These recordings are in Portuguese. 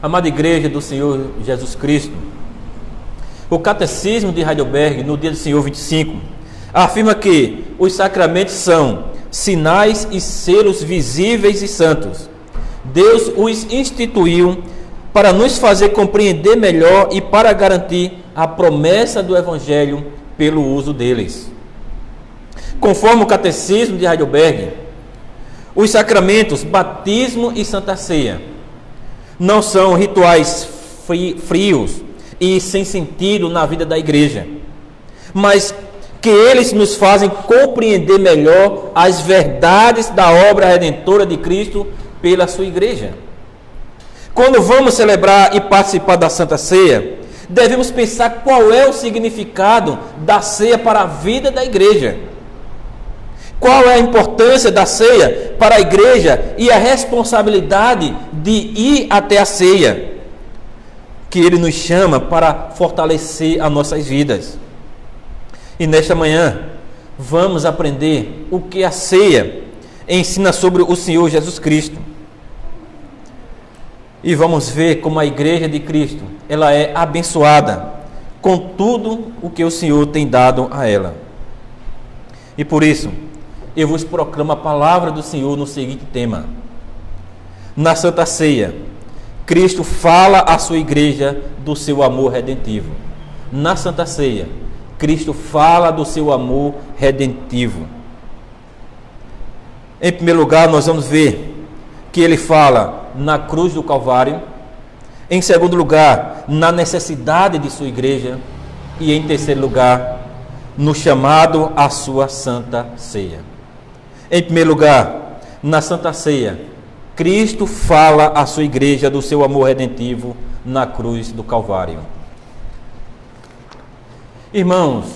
Amada Igreja do Senhor Jesus Cristo, o Catecismo de Heidelberg, no dia do Senhor 25, afirma que os sacramentos são sinais e selos visíveis e santos. Deus os instituiu para nos fazer compreender melhor e para garantir a promessa do Evangelho pelo uso deles. Conforme o Catecismo de Heidelberg, os sacramentos, batismo e Santa Ceia, não são rituais frios e sem sentido na vida da igreja, mas que eles nos fazem compreender melhor as verdades da obra redentora de Cristo pela sua igreja. Quando vamos celebrar e participar da Santa Ceia, devemos pensar qual é o significado da ceia para a vida da igreja. Qual é a importância da ceia para a igreja e a responsabilidade de ir até a ceia, que Ele nos chama para fortalecer as nossas vidas. E nesta manhã, vamos aprender o que a ceia ensina sobre o Senhor Jesus Cristo. E vamos ver como a igreja de Cristo, ela é abençoada com tudo o que o Senhor tem dado a ela. E por isso, eu vos proclamo a palavra do Senhor no seguinte tema: na Santa Ceia, Cristo fala à sua igreja do seu amor redentivo. Na Santa Ceia, Cristo fala do seu amor redentivo. Em primeiro lugar, nós vamos ver que ele fala na cruz do Calvário. Em segundo lugar, na necessidade de sua igreja. E em terceiro lugar, no chamado à sua Santa Ceia. Em primeiro lugar, na Santa Ceia, Cristo fala à sua igreja do seu amor redentivo na cruz do Calvário. Irmãos,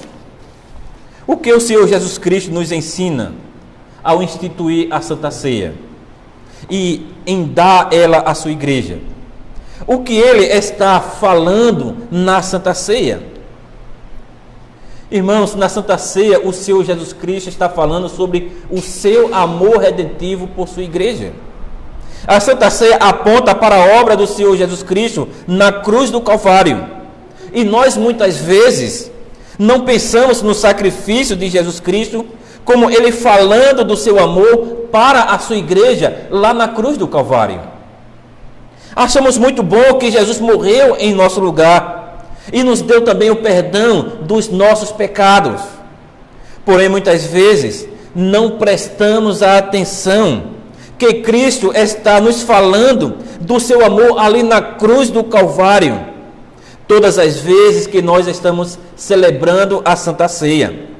o que o Senhor Jesus Cristo nos ensina ao instituir a Santa Ceia e em dar ela à sua igreja? O que Ele está falando na Santa Ceia? Irmãos, na Santa Ceia, o Senhor Jesus Cristo está falando sobre o seu amor redentivo por sua igreja. A Santa Ceia aponta para a obra do Senhor Jesus Cristo na cruz do Calvário. E nós, muitas vezes, não pensamos no sacrifício de Jesus Cristo como Ele falando do seu amor para a sua igreja lá na cruz do Calvário. Achamos muito bom que Jesus morreu em nosso lugar e nos deu também o perdão dos nossos pecados. Porém, muitas vezes, não prestamos a atenção que Cristo está nos falando do seu amor ali na cruz do Calvário, todas as vezes que nós estamos celebrando a Santa Ceia.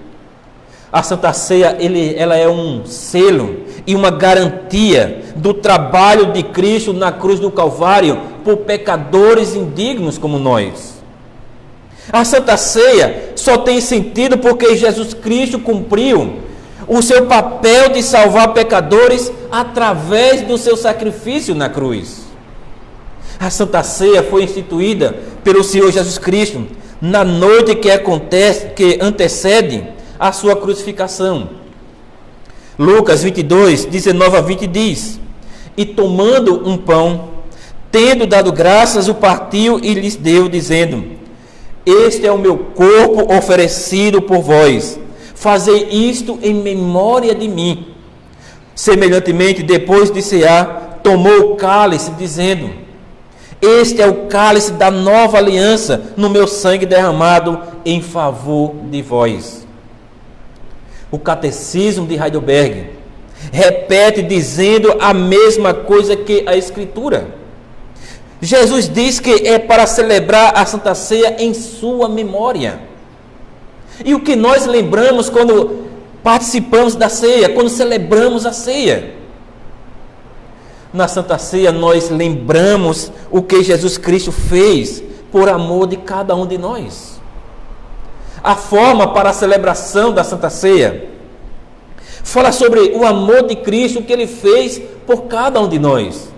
A Santa Ceia, ela é um selo e uma garantia do trabalho de Cristo na cruz do Calvário por pecadores indignos como nós. A Santa Ceia só tem sentido porque Jesus Cristo cumpriu o seu papel de salvar pecadores através do seu sacrifício na cruz. A Santa Ceia foi instituída pelo Senhor Jesus Cristo na noite que antecede a sua crucificação. Lucas 22, 19 a 20 diz: e tomando um pão, tendo dado graças, o partiu e lhes deu, dizendo: este é o meu corpo oferecido por vós, fazei isto em memória de mim. Semelhantemente, depois de cear, tomou o cálice, dizendo: este é o cálice da nova aliança, no meu sangue derramado em favor de vós. O Catecismo de Heidelberg repete dizendo a mesma coisa que a Escritura. Jesus diz que é para celebrar a Santa Ceia em sua memória. E o que nós lembramos quando participamos da ceia, quando celebramos a ceia? Na Santa Ceia nós lembramos o que Jesus Cristo fez por amor de cada um de nós. A forma para a celebração da Santa Ceia fala sobre o amor de Cristo que Ele fez por cada um de nós.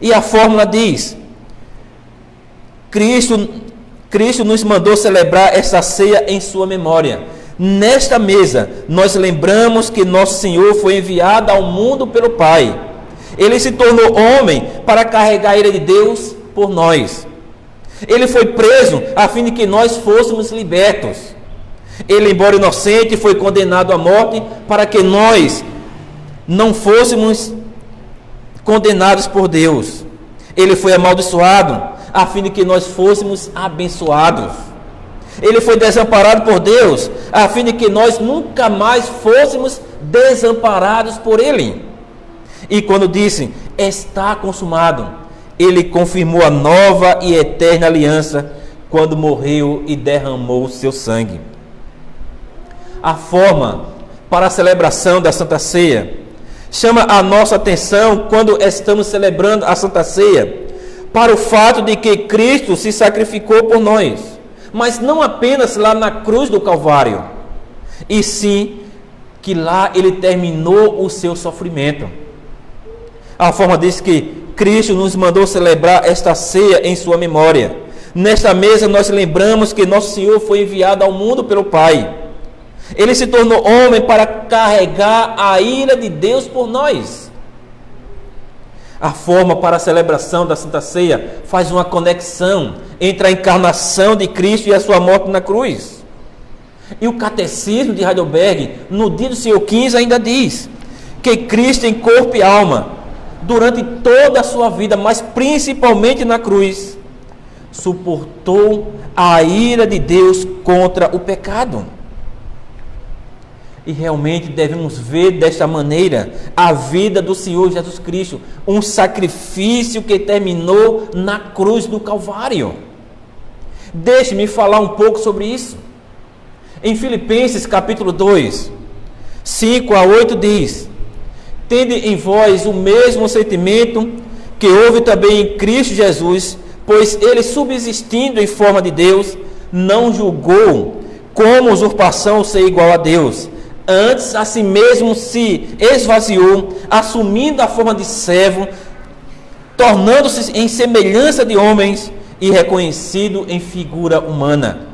E a fórmula diz: Cristo Cristo nos mandou celebrar esta ceia em sua memória. Nesta mesa, nós lembramos que nosso Senhor foi enviado ao mundo pelo Pai. Ele se tornou homem para carregar a ira de Deus por nós. Ele foi preso a fim de que nós fôssemos libertos. Ele, embora inocente, foi condenado à morte para que nós não fôssemos condenados por Deus. Ele foi amaldiçoado a fim de que nós fôssemos abençoados. Ele foi desamparado por Deus a fim de que nós nunca mais fôssemos desamparados por Ele. E quando disse, está consumado, Ele confirmou a nova e eterna aliança quando morreu e derramou o seu sangue. A forma para a celebração da Santa Ceia chama a nossa atenção quando estamos celebrando a Santa Ceia para o fato de que Cristo se sacrificou por nós, mas não apenas lá na cruz do Calvário, e sim que lá Ele terminou o seu sofrimento. A forma diz que Cristo nos mandou celebrar esta ceia em sua memória. Nesta mesa nós lembramos que nosso Senhor foi enviado ao mundo pelo Pai. Ele se tornou homem para carregar a ira de Deus por nós. A forma para a celebração da Santa Ceia faz uma conexão entre a encarnação de Cristo e a sua morte na cruz. E o Catecismo de Heidelberg, no dia do Senhor 15, ainda diz que Cristo em corpo e alma, durante toda a sua vida, mas principalmente na cruz, suportou a ira de Deus contra o pecado. E realmente devemos ver desta maneira a vida do Senhor Jesus Cristo, um sacrifício que terminou na cruz do Calvário. Deixe-me falar um pouco sobre isso. Em Filipenses capítulo 2, 5 a 8 diz: tende em vós o mesmo sentimento que houve também em Cristo Jesus, pois ele, subsistindo em forma de Deus, não julgou como usurpação ser igual a Deus. Antes, a si mesmo se esvaziou, assumindo a forma de servo, tornando-se em semelhança de homens e reconhecido em figura humana.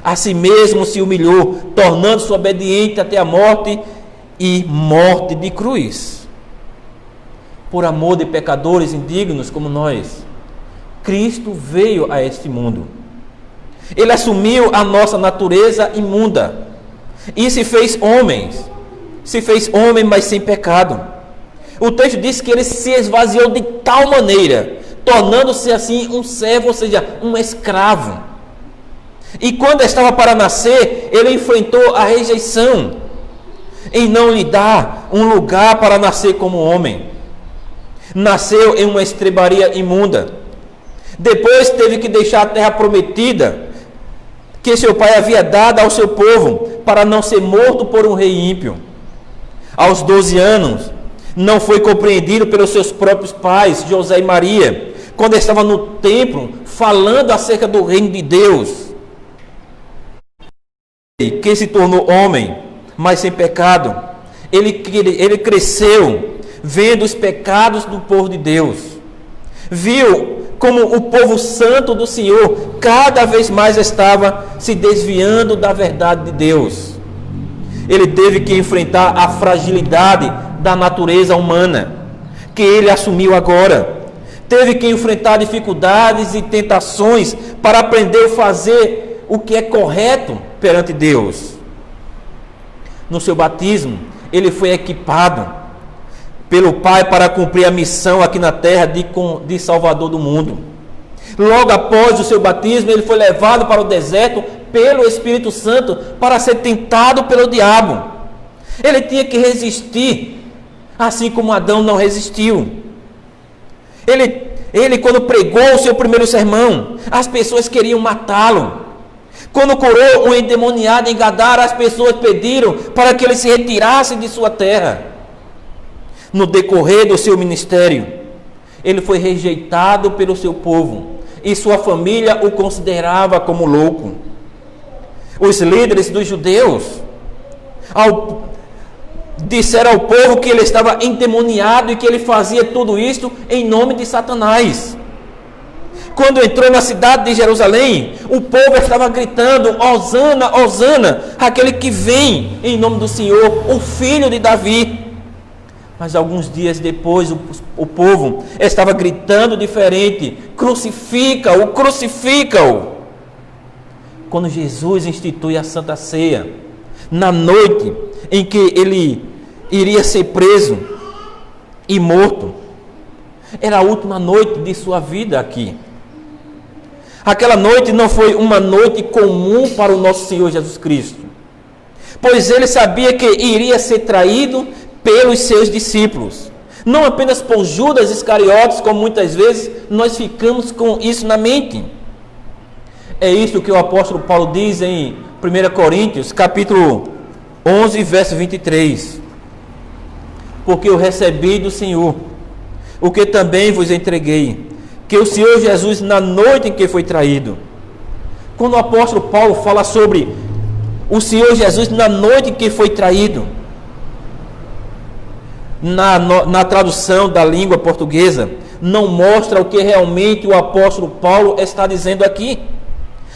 A si mesmo se humilhou, tornando-se obediente até a morte e morte de cruz. Por amor de pecadores indignos como nós, Cristo veio a este mundo. Ele assumiu a nossa natureza imunda e se fez homem, mas sem pecado. O texto diz que ele se esvaziou de tal maneira, tornando-se assim um servo, ou seja, um escravo. E quando estava para nascer, ele enfrentou a rejeição em não lhe dar um lugar para nascer como homem. Nasceu em uma estrebaria imunda. Depois teve que deixar a terra prometida que seu pai havia dado ao seu povo, para não ser morto por um rei ímpio. Aos 12 anos, não foi compreendido pelos seus próprios pais, José e Maria, quando estava no templo, falando acerca do reino de Deus, que se tornou homem, mas sem pecado. Ele cresceu, vendo os pecados do povo de Deus. Viu como o povo santo do Senhor cada vez mais estava se desviando da verdade de Deus. Ele teve que enfrentar a fragilidade da natureza humana, que ele assumiu agora. Teve que enfrentar dificuldades e tentações para aprender a fazer o que é correto perante Deus. No seu batismo, ele foi equipado pelo Pai para cumprir a missão aqui na terra de Salvador do mundo. Logo após o seu batismo, ele foi levado para o deserto pelo Espírito Santo para ser tentado pelo diabo. Ele tinha que resistir, assim como Adão não resistiu. Ele quando pregou o seu primeiro sermão, as pessoas queriam matá-lo. Quando curou um endemoniado em Gadara, as pessoas pediram para que ele se retirasse de sua terra. No decorrer do seu ministério, ele foi rejeitado pelo seu povo e sua família o considerava como louco. Os líderes dos judeus disseram ao povo que ele estava endemoniado e que ele fazia tudo isso em nome de Satanás. Quando entrou na cidade de Jerusalém, o povo estava gritando: Hosana, Hosana, aquele que vem em nome do Senhor, o filho de Davi. Mas alguns dias depois, o povo estava gritando diferente: crucifica-o, crucifica-o. Quando Jesus institui a Santa Ceia, na noite em que ele iria ser preso e morto, era a última noite de sua vida aqui. Aquela noite não foi uma noite comum para o nosso Senhor Jesus Cristo, pois ele sabia que iria ser traído pelos seus discípulos, não apenas por Judas Iscariotes, como muitas vezes nós ficamos com isso na mente. É isso que o apóstolo Paulo diz em 1 Coríntios, capítulo 11, verso 23. Porque eu recebi do Senhor o que também vos entreguei, que o Senhor Jesus, na noite em que foi traído. Quando o apóstolo Paulo fala sobre o Senhor Jesus na noite em que foi traído, na tradução da língua portuguesa, não mostra o que realmente o apóstolo Paulo está dizendo aqui.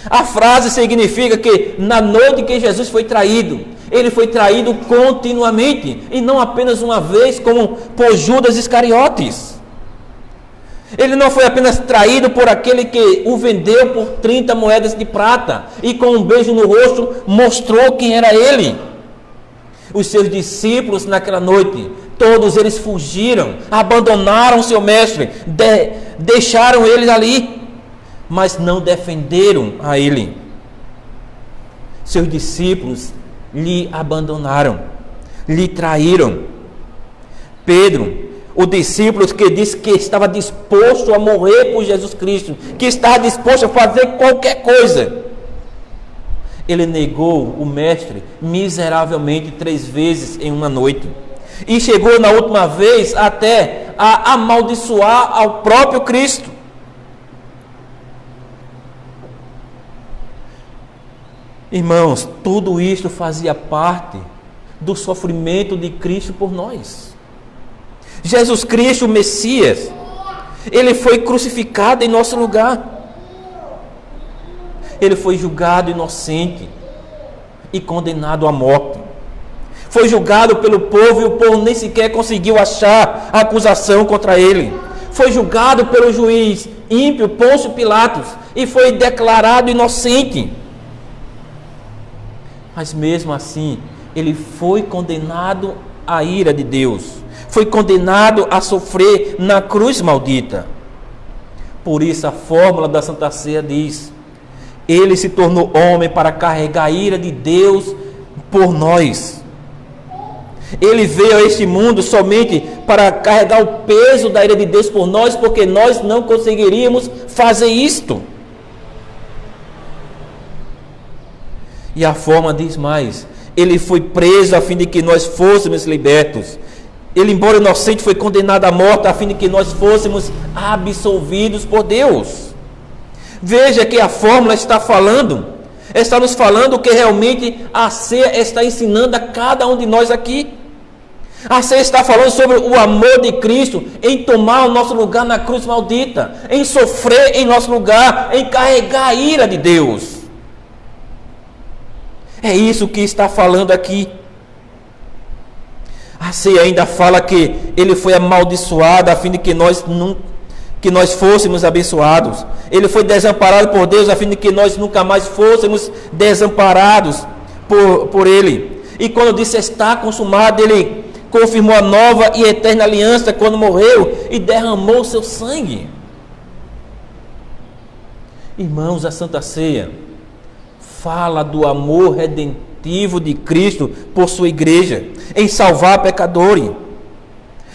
A frase significa que na noite em que Jesus foi traído, ele foi traído continuamente, e não apenas uma vez, como por Judas Iscariotes. Ele não foi apenas traído por aquele que o vendeu por 30 moedas de prata e com um beijo no rosto mostrou quem era ele. Os seus discípulos naquela noite, todos eles fugiram, abandonaram seu mestre, deixaram ele ali, mas não defenderam a ele. Seus discípulos lhe abandonaram, lhe traíram. Pedro, o discípulo que disse que estava disposto a morrer por Jesus Cristo, que estava disposto a fazer qualquer coisa, ele negou o mestre miseravelmente 3 vezes em uma noite, e chegou na última vez até a amaldiçoar ao próprio Cristo. Irmãos, tudo isto fazia parte do sofrimento de Cristo por nós. Jesus Cristo, o Messias, ele foi crucificado em nosso lugar. Ele foi julgado inocente e condenado à morte. Foi julgado pelo povo e o povo nem sequer conseguiu achar acusação contra ele. Foi julgado pelo juiz ímpio Pôncio Pilatos e foi declarado inocente. Mas mesmo assim, ele foi condenado à ira de Deus. Foi condenado a sofrer na cruz maldita. Por isso a fórmula da Santa Ceia diz: ele se tornou homem para carregar a ira de Deus por nós. Ele veio a este mundo somente para carregar o peso da ira de Deus por nós, porque nós não conseguiríamos fazer isto. E a forma diz mais: ele foi preso a fim de que nós fôssemos libertos. Ele, embora inocente, foi condenado à morte a fim de que nós fôssemos absolvidos por Deus. Veja que a fórmula está nos falando o que realmente a ceia está ensinando a cada um de nós aqui. A ceia está falando sobre o amor de Cristo em tomar o nosso lugar na cruz maldita, em sofrer em nosso lugar, em carregar a ira de Deus. É isso que está falando aqui. A ceia ainda fala que ele foi amaldiçoado a fim de que nós fôssemos abençoados. Ele foi desamparado por Deus a fim de que nós nunca mais fôssemos desamparados por ele. E quando disse está consumado, ele confirmou a nova e eterna aliança quando morreu e derramou seu sangue. Irmãos, a Santa Ceia fala do amor redentivo de Cristo por sua igreja, em salvar pecadores.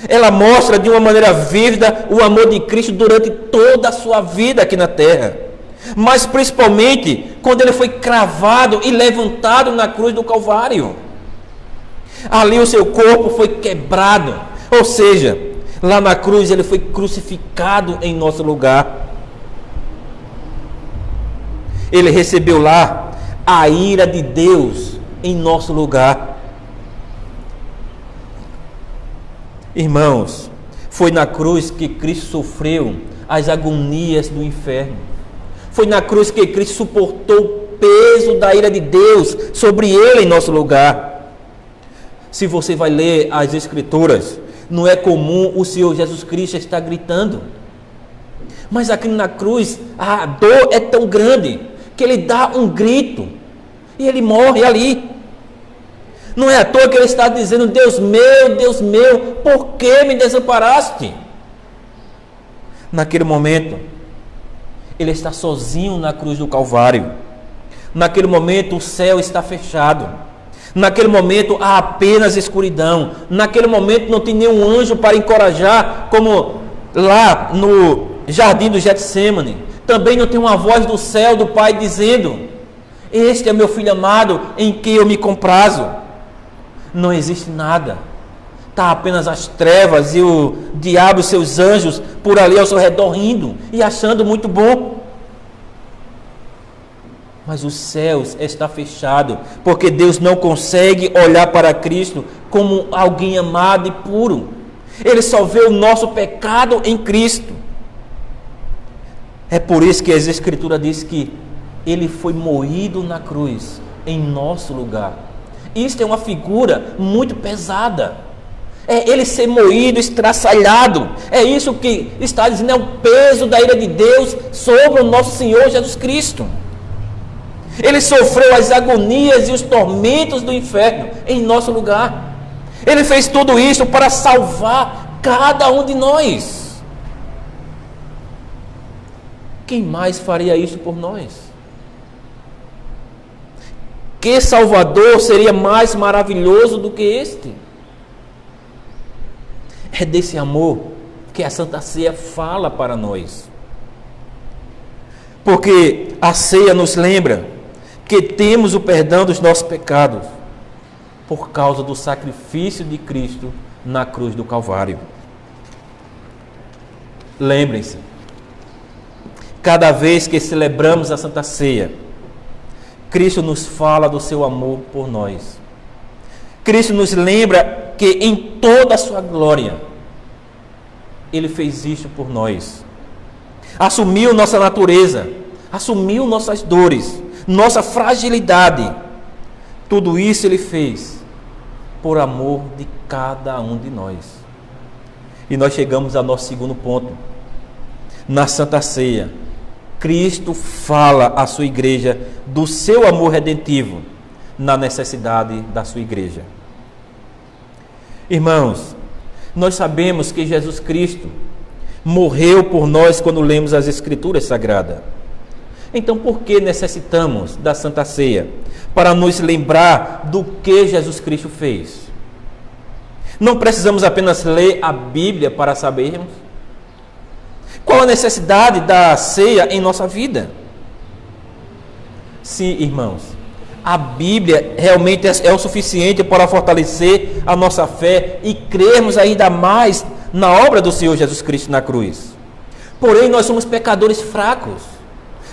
Ela mostra de uma maneira vívida o amor de Cristo durante toda a sua vida aqui na terra, mas principalmente quando ele foi cravado e levantado na cruz do Calvário. Ali o seu corpo foi quebrado, ou seja, lá na cruz ele foi crucificado em nosso lugar. Ele recebeu lá a ira de Deus em nosso lugar. Irmãos, foi na cruz que Cristo sofreu as agonias do inferno. Foi na cruz que Cristo suportou o peso da ira de Deus sobre ele em nosso lugar. Se você vai ler as Escrituras, não é comum o Senhor Jesus Cristo estar gritando. Mas aqui na cruz, a dor é tão grande que ele dá um grito e ele morre ali. Não é à toa que ele está dizendo: Deus meu, por que me desamparaste? Naquele momento, ele está sozinho na cruz do Calvário. Naquele momento, o céu está fechado. Naquele momento, há apenas escuridão. Naquele momento, não tem nenhum anjo para encorajar, como lá no jardim do Getsêmani. Também não tem uma voz do céu do Pai dizendo: este é meu filho amado, em quem eu me comprazo. Não existe nada. Está apenas as trevas e o diabo e seus anjos por ali ao seu redor rindo e achando muito bom. Mas os céus está fechado, porque Deus não consegue olhar para Cristo como alguém amado e puro. Ele só vê o nosso pecado em Cristo. É por isso que as Escrituras diz que ele foi moído na cruz em nosso lugar. Isto é uma figura muito pesada. É ele ser moído, estraçalhado. É isso que está dizendo, é o peso da ira de Deus sobre o nosso Senhor Jesus Cristo. Ele sofreu as agonias e os tormentos do inferno em nosso lugar. Ele fez tudo isso para salvar cada um de nós. Quem mais faria isso por nós? Que Salvador seria mais maravilhoso do que este? É desse amor que a Santa Ceia fala para nós. Porque a ceia nos lembra que temos o perdão dos nossos pecados por causa do sacrifício de Cristo na cruz do Calvário. Lembrem-se, cada vez que celebramos a Santa Ceia, Cristo nos fala do seu amor por nós. Cristo nos lembra que em toda a sua glória, Ele fez isso por nós. Assumiu nossa natureza, assumiu nossas dores, nossa fragilidade. Tudo isso Ele fez por amor de cada um de nós. E nós chegamos ao nosso segundo ponto. Na Santa Ceia, Cristo fala à sua igreja do seu amor redentivo na necessidade da sua igreja. Irmãos, nós sabemos que Jesus Cristo morreu por nós quando lemos as Escrituras Sagradas. Então, por que necessitamos da Santa Ceia? Para nos lembrar do que Jesus Cristo fez. Não precisamos apenas ler a Bíblia para sabermos. Qual a necessidade da ceia em nossa vida? Sim, irmãos, a Bíblia realmente é o suficiente para fortalecer a nossa fé e crermos ainda mais na obra do Senhor Jesus Cristo na cruz. Porém, nós somos pecadores fracos.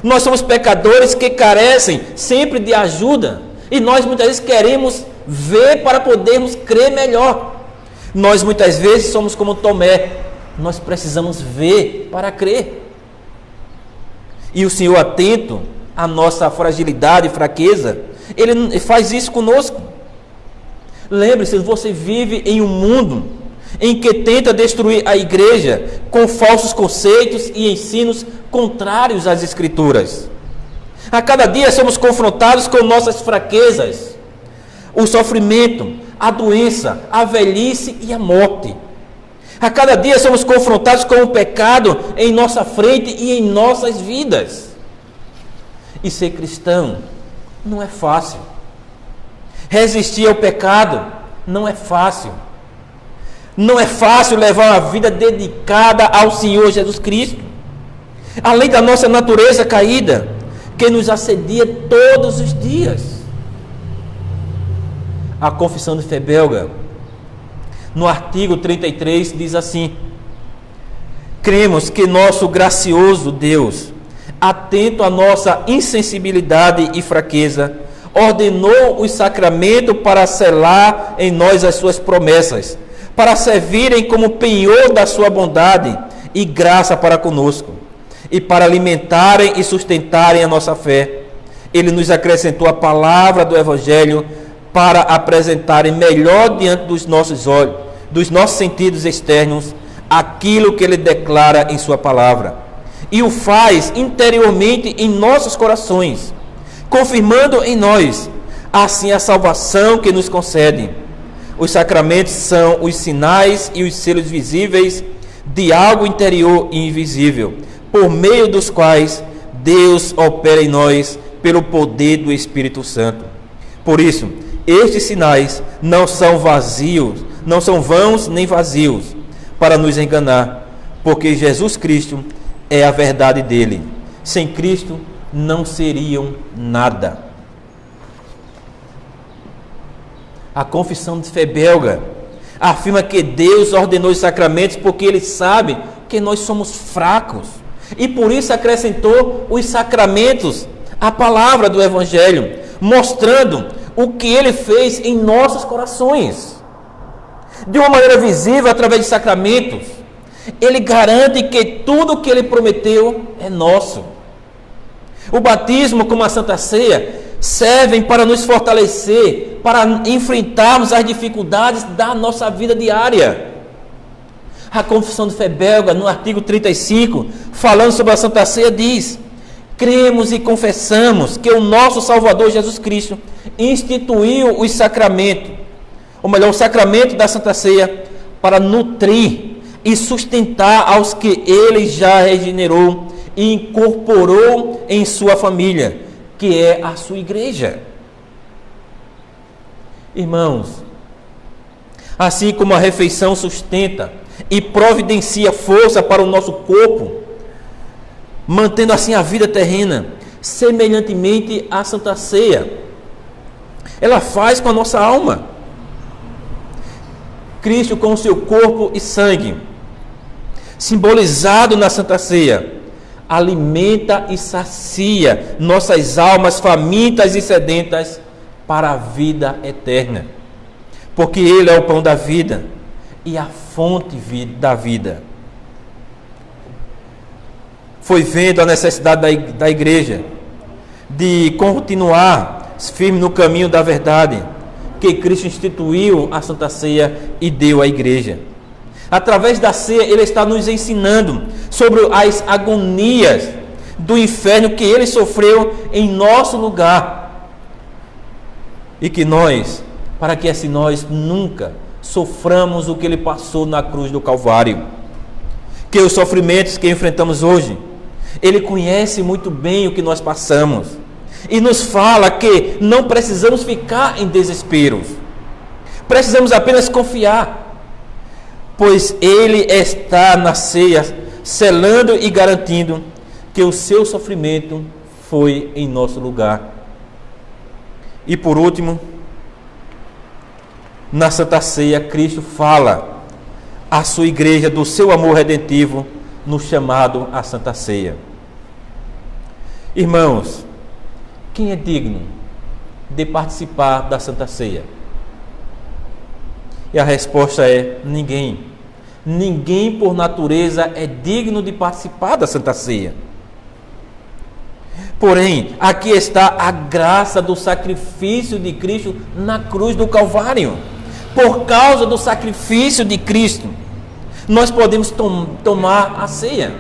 Nós somos pecadores que carecem sempre de ajuda. E nós muitas vezes queremos ver para podermos crer melhor. Nós muitas vezes somos como Tomé. Nós precisamos ver para crer. E o Senhor, atento à nossa fragilidade e fraqueza, Ele faz isso conosco. Lembre-se, você vive em um mundo em que tenta destruir a igreja com falsos conceitos e ensinos contrários às Escrituras. A cada dia somos confrontados com nossas fraquezas, o sofrimento, a doença, a velhice e a morte. A cada dia somos confrontados com o pecado em nossa frente e em nossas vidas. E ser cristão não é fácil. Resistir ao pecado não é fácil. Não é fácil levar uma vida dedicada ao Senhor Jesus Cristo. Além da nossa natureza caída, que nos assedia todos os dias. A Confissão de Fé belga, no artigo 33, diz assim: cremos que nosso gracioso Deus, atento à nossa insensibilidade e fraqueza, ordenou os sacramentos para selar em nós as suas promessas, para servirem como penhor da sua bondade e graça para conosco. E para alimentarem e sustentarem a nossa fé, Ele nos acrescentou a palavra do Evangelho para apresentarem melhor diante dos nossos olhos, dos nossos sentidos externos, aquilo que Ele declara em Sua palavra. E o faz interiormente em nossos corações, confirmando em nós, assim, a salvação que nos concede. Os sacramentos são os sinais e os selos visíveis de algo interior e invisível, por meio dos quais Deus opera em nós pelo poder do Espírito Santo. Por isso, estes sinais não são vazios, não são vãos nem vazios, para nos enganar, porque Jesus Cristo é a verdade dele. Sem Cristo não seriam nada. A confissão de fé belga afirma que Deus ordenou os sacramentos porque Ele sabe que nós somos fracos. E por isso acrescentou os sacramentos à palavra do Evangelho, mostrando o que Ele fez em nossos corações. De uma maneira visível, através de sacramentos, Ele garante que tudo o que Ele prometeu é nosso. O batismo, como a Santa Ceia, servem para nos fortalecer, para enfrentarmos as dificuldades da nossa vida diária. A confissão de fé belga, no artigo 35, falando sobre a Santa Ceia, diz: cremos e confessamos que o nosso Salvador Jesus Cristo instituiu os sacramentos, ou melhor, o sacramento da Santa Ceia, para nutrir e sustentar aos que Ele já regenerou e incorporou em sua família, que é a sua igreja. Irmãos, assim como a refeição sustenta e providencia força para o nosso corpo, mantendo assim a vida terrena, semelhantemente a Santa Ceia, ela faz com a nossa alma. Cristo, com o seu corpo e sangue, simbolizado na Santa Ceia, alimenta e sacia nossas almas famintas e sedentas para a vida eterna, porque Ele é o pão da vida e a fonte da vida. Foi vendo a necessidade da igreja de continuar firme no caminho da verdade, que Cristo instituiu a Santa Ceia e deu à igreja. Através da ceia, Ele está nos ensinando sobre as agonias do inferno que Ele sofreu em nosso lugar. E que nós, para que assim nós nunca soframos o que Ele passou na cruz do Calvário, que os sofrimentos que enfrentamos hoje, Ele conhece muito bem o que nós passamos e nos fala que não precisamos ficar em desespero, precisamos apenas confiar, pois Ele está na ceia, selando e garantindo que o seu sofrimento foi em nosso lugar. E por último, na Santa Ceia, Cristo fala à sua igreja do seu amor redentivo no chamado à Santa Ceia. Irmãos, quem é digno de participar da Santa Ceia? E a resposta é: ninguém. Ninguém por natureza é digno de participar da Santa Ceia. Porém, aqui está a graça do sacrifício de Cristo na cruz do Calvário. Por causa do sacrifício de Cristo, nós podemos tomar a ceia.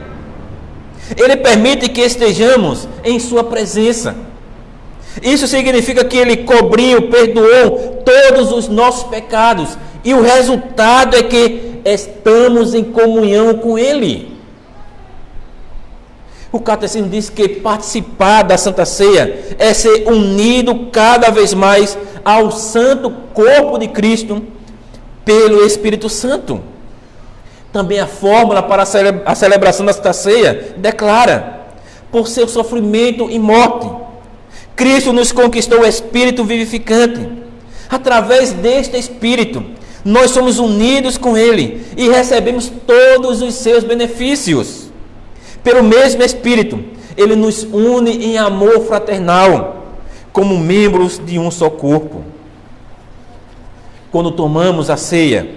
Ele permite que estejamos em sua presença. Isso significa que Ele cobriu, perdoou todos os nossos pecados. E o resultado é que estamos em comunhão com Ele. O Catecismo diz que participar da Santa Ceia é ser unido cada vez mais ao santo corpo de Cristo pelo Espírito Santo. Também a fórmula para a celebração da Santa Ceia declara: por seu sofrimento e morte, Cristo nos conquistou o Espírito vivificante. Através deste Espírito, nós somos unidos com Ele e recebemos todos os seus benefícios. Pelo mesmo Espírito, Ele nos une em amor fraternal, como membros de um só corpo. Quando tomamos a ceia,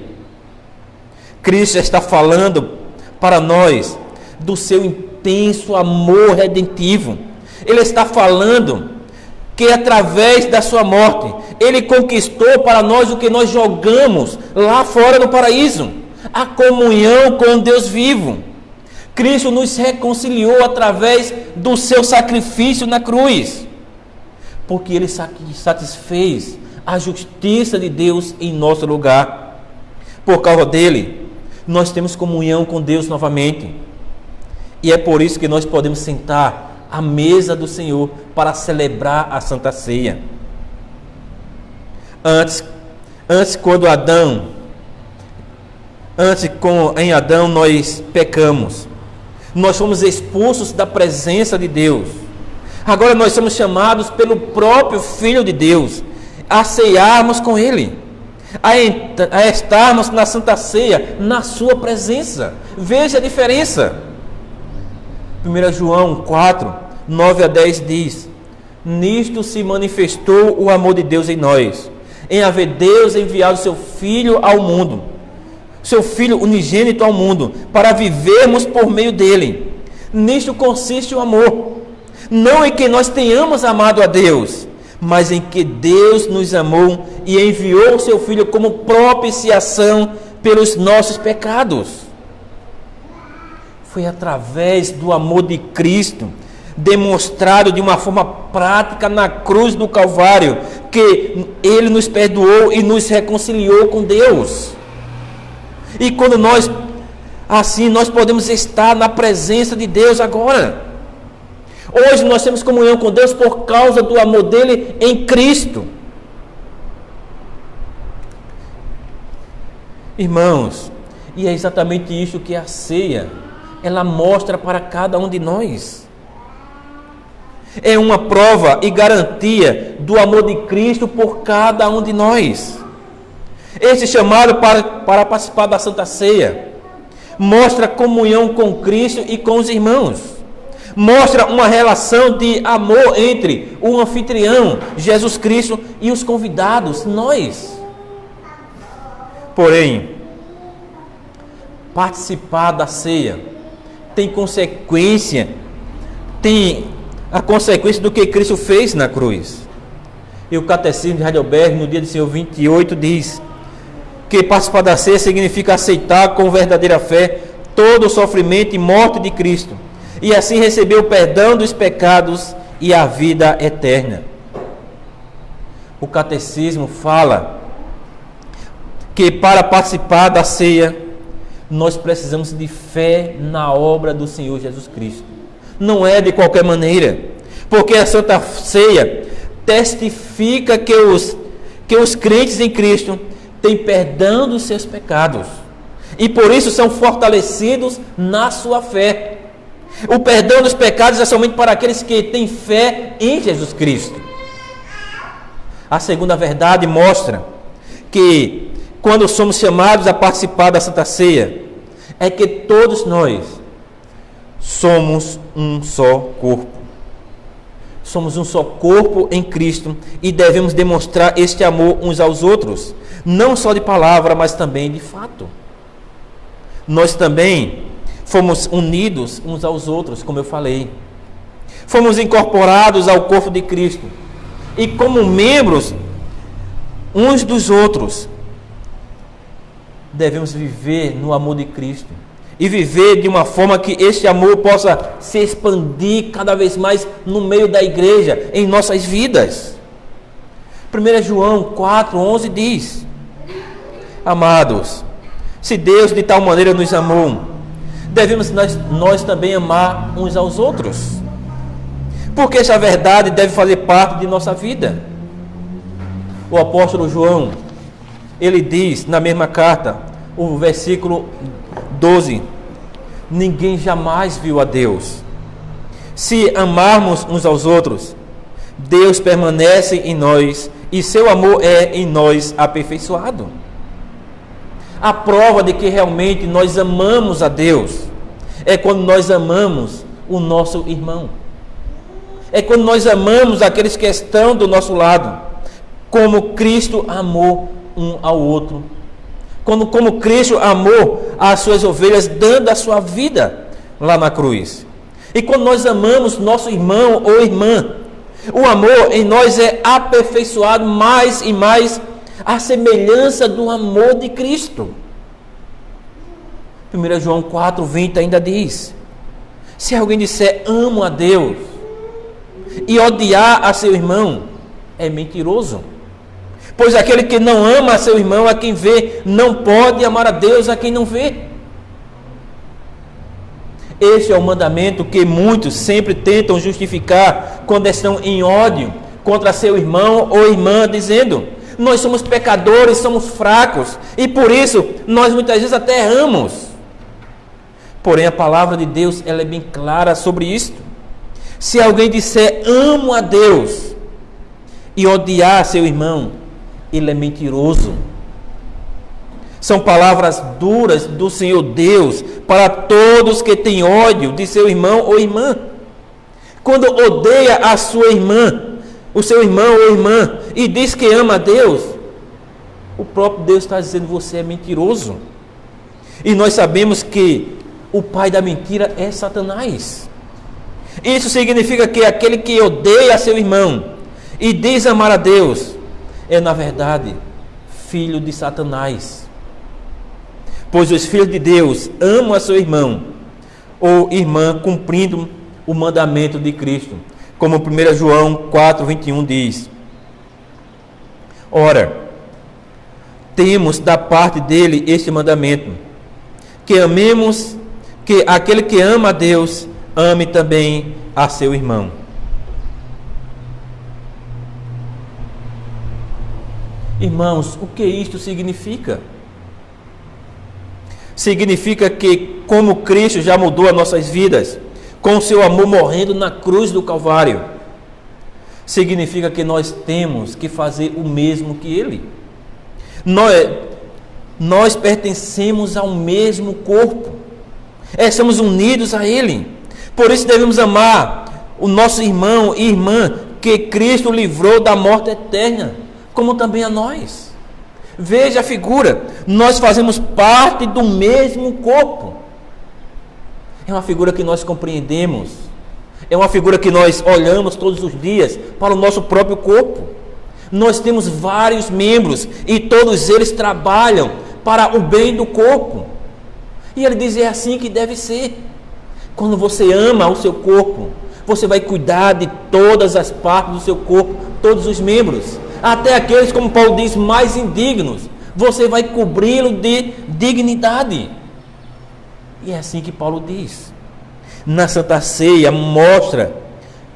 Cristo está falando para nós do seu intenso amor redentivo. Ele está falando que através da sua morte, ele conquistou para nós o que nós jogamos lá fora no paraíso, a comunhão com Deus vivo. Cristo nos reconciliou através do seu sacrifício na cruz, porque ele satisfez a justiça de Deus em nosso lugar. Por causa dele, nós temos comunhão com Deus novamente. E é por isso que nós podemos sentar à mesa do Senhor para celebrar a Santa Ceia. Antes em Adão nós pecamos. Nós fomos expulsos da presença de Deus. Agora nós somos chamados pelo próprio Filho de Deus a ceiarmos com Ele, a estarmos na Santa Ceia, na sua presença. Veja a diferença. 1 João 4, 9 a 10 diz: nisto se manifestou o amor de Deus em nós, em haver Deus enviado seu Filho ao mundo, seu Filho unigênito ao mundo, para vivermos por meio dele. Nisto consiste o amor, não em que nós tenhamos amado a Deus, mas em que Deus nos amou e enviou o seu Filho como propiciação pelos nossos pecados. Foi através do amor de Cristo, demonstrado de uma forma prática na cruz do Calvário, que Ele nos perdoou e nos reconciliou com Deus. E quando nós podemos estar na presença de Deus agora. Hoje nós temos comunhão com Deus por causa do amor dele em Cristo. Irmãos, e é exatamente isso que a ceia, ela mostra para cada um de nós. É uma prova e garantia do amor de Cristo por cada um de nós. Esse chamado para participar da Santa Ceia mostra comunhão com Cristo e com os irmãos. Mostra uma relação de amor entre o anfitrião, Jesus Cristo, e os convidados, nós. Porém, participar da ceia tem a consequência do que Cristo fez na cruz. E o Catecismo de Heidelberg, no dia do Senhor 28, diz que participar da ceia significa aceitar com verdadeira fé todo o sofrimento e morte de Cristo, e assim receber o perdão dos pecados e a vida eterna. O Catecismo fala que para participar da ceia, nós precisamos de fé na obra do Senhor Jesus Cristo. Não é de qualquer maneira, porque a Santa Ceia testifica que os crentes em Cristo têm perdão dos seus pecados, e por isso são fortalecidos na sua fé. O perdão dos pecados é somente para aqueles que têm fé em Jesus Cristo. A segunda verdade mostra que quando somos chamados a participar da Santa Ceia, é que todos nós somos um só corpo. Somos um só corpo em Cristo e devemos demonstrar este amor uns aos outros, não só de palavra, mas também de fato. Nós também fomos unidos uns aos outros, como eu falei. Fomos incorporados ao corpo de Cristo. E como membros uns dos outros, devemos viver no amor de Cristo. E viver de uma forma que este amor possa se expandir cada vez mais no meio da igreja, em nossas vidas. 1 João 4,11 diz: amados, se Deus de tal maneira nos amou, devemos nós também amar uns aos outros, porque essa verdade deve fazer parte de nossa vida. O apóstolo João, ele diz na mesma carta, o versículo 12: ninguém jamais viu a Deus. Se amarmos uns aos outros, Deus permanece em nós e seu amor é em nós aperfeiçoado. A prova de que realmente nós amamos a Deus é quando nós amamos o nosso irmão. É quando nós amamos aqueles que estão do nosso lado, como Cristo amou um ao outro. Como Cristo amou as suas ovelhas, dando a sua vida lá na cruz. E quando nós amamos nosso irmão ou irmã, o amor em nós é aperfeiçoado mais e mais à semelhança do amor de Cristo. 1 João 4,20 ainda diz: se alguém disser amo a Deus e odiar a seu irmão, é mentiroso. Pois aquele que não ama a seu irmão, a quem vê, não pode amar a Deus a quem não vê. Este é o mandamento que muitos sempre tentam justificar quando estão em ódio contra seu irmão ou irmã, dizendo: nós somos pecadores, somos fracos, e por isso nós muitas vezes até erramos. Porém, a palavra de Deus, ela é bem clara sobre isto. Se alguém disser amo a Deus e odiar seu irmão, ele é mentiroso. São palavras duras do Senhor Deus para todos que têm ódio de seu irmão ou irmã. Quando odeia a sua irmã, o seu irmão ou irmã, e diz que ama a Deus, o próprio Deus está dizendo: você é mentiroso. E nós sabemos que o pai da mentira é Satanás. Isso significa que aquele que odeia seu irmão e diz amar a Deus é, na verdade, filho de Satanás. Pois os filhos de Deus amam a seu irmão ou irmã, cumprindo o mandamento de Cristo, como 1 João 4,21 diz: ora, temos da parte dele este mandamento, que amemos, que aquele que ama a Deus ame também a seu irmão. Irmãos, o que isto significa? Significa que, como Cristo já mudou as nossas vidas, com o seu amor morrendo na cruz do Calvário, significa que nós temos que fazer o mesmo que Ele. Nós pertencemos ao mesmo corpo, estamos unidos a Ele. Por isso devemos amar o nosso irmão e irmã que Cristo livrou da morte eterna, como também a nós. Veja a figura, nós fazemos parte do mesmo corpo. É uma figura que nós compreendemos, é uma figura que nós olhamos todos os dias para o nosso próprio corpo. Nós temos vários membros e todos eles trabalham para o bem do corpo. E ele diz: é assim que deve ser. Quando você ama o seu corpo, você vai cuidar de todas as partes do seu corpo, todos os membros, até aqueles, como Paulo diz, mais indignos. Você vai cobri-lo de dignidade. E é assim que Paulo diz. Na Santa Ceia mostra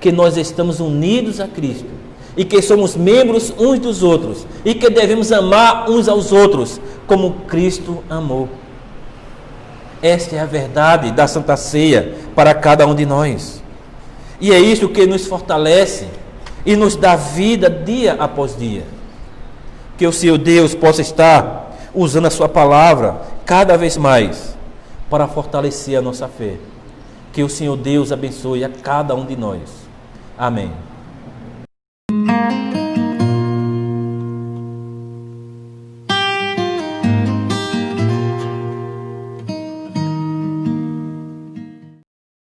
que nós estamos unidos a Cristo e que somos membros uns dos outros e que devemos amar uns aos outros como Cristo amou. Esta é a verdade da Santa Ceia para cada um de nós. E é isso que nos fortalece e nos dá vida dia após dia. Que o Senhor Deus possa estar usando a sua palavra cada vez mais para fortalecer a nossa fé. Que o Senhor Deus abençoe a cada um de nós. Amém.